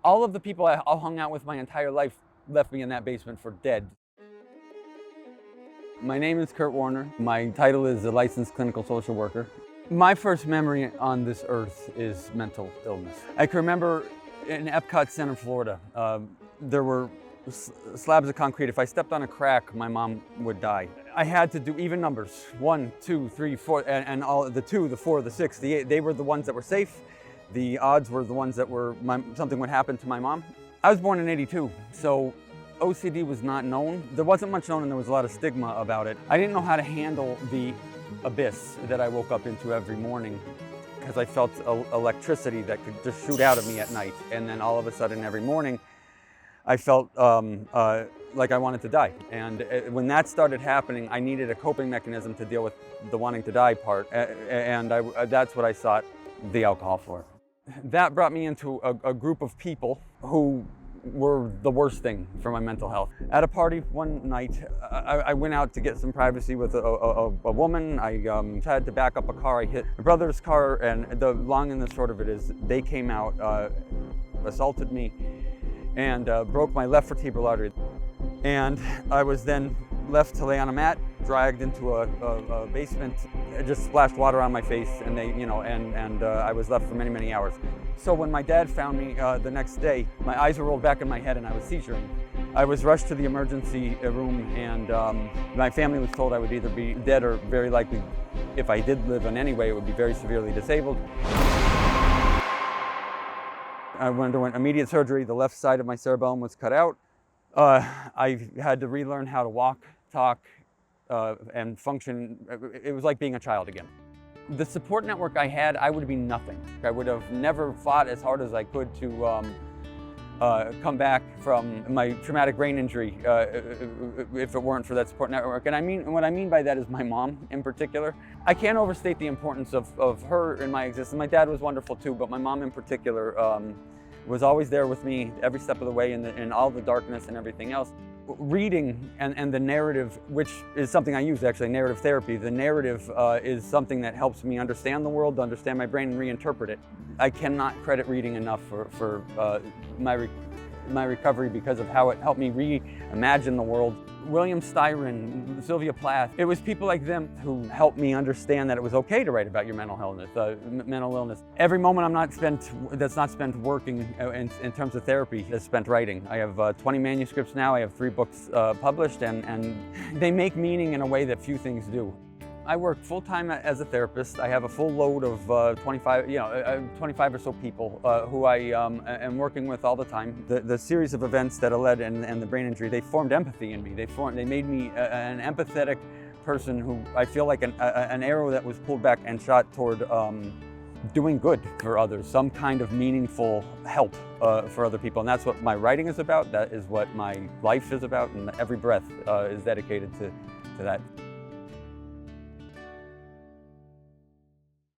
All of the people I hung out with my entire life left me in that basement for dead. My name is Kurt Warner. My title is a licensed clinical social worker. My first memory on this earth is mental illness. I can remember in Epcot Center, Florida, there were slabs of concrete. If I stepped on a crack, my mom would die. I had to do even numbers, 1, 2, 3, 4, and all the 2, the 4, the 6, the 8, they were the ones that were safe. The odds were the ones that were something would happen to my mom. I was born in '82, so OCD was not known. There wasn't much known and there was a lot of stigma about it. I didn't know how to handle the abyss that I woke up into every morning because I felt electricity that could just shoot out of me at night. And then all of a sudden every morning, I felt like I wanted to die. And when that started happening, I needed a coping mechanism to deal with the wanting to die part. And that's what I sought the alcohol for. That brought me into a group of people who were the worst thing for my mental health. At a party one night, I went out to get some privacy with a woman. I had to back up a car. I hit my brother's car, and the long and the short of it is they came out, assaulted me, and broke my left vertebral artery. And I was then left to lay on a mat, dragged into a basement. It just splashed water on my face, and I was left for many, many hours. So when my dad found me the next day, my eyes were rolled back in my head and I was seizuring. I was rushed to the emergency room, and my family was told I would either be dead or very likely, if I did live in any way, it would be very severely disabled. I underwent immediate surgery. The left side of my cerebellum was cut out. I had to relearn how to walk, talk, and function. It was like being a child again. The support network I had, I would be nothing. I would have never fought as hard as I could to come back from my traumatic brain injury if it weren't for that support network. And what I mean by that is my mom in particular. I can't overstate the importance of her in my existence. My dad was wonderful too, but my mom in particular was always there with me every step of the way in all the darkness and everything else. Reading and the narrative, which is something I use actually, narrative therapy. The narrative is something that helps me understand the world, understand my brain, and reinterpret it. I cannot credit reading enough for my recovery because of how it helped me reimagine the world. William Styron, Sylvia Plath, it was people like them who helped me understand that it was okay to write about your mental illness. Every moment that's not spent working in terms of therapy is spent writing. I have 20 manuscripts now. I have 3 books published, and they make meaning in a way that few things do. I work full-time as a therapist. I have a full load of 25 or so people who I am working with all the time. The series of events that led and the brain injury, they formed empathy in me. They made me an empathetic person who I feel like an arrow that was pulled back and shot toward doing good for others, some kind of meaningful help for other people. And that's what my writing is about. That is what my life is about, and every breath is dedicated to that.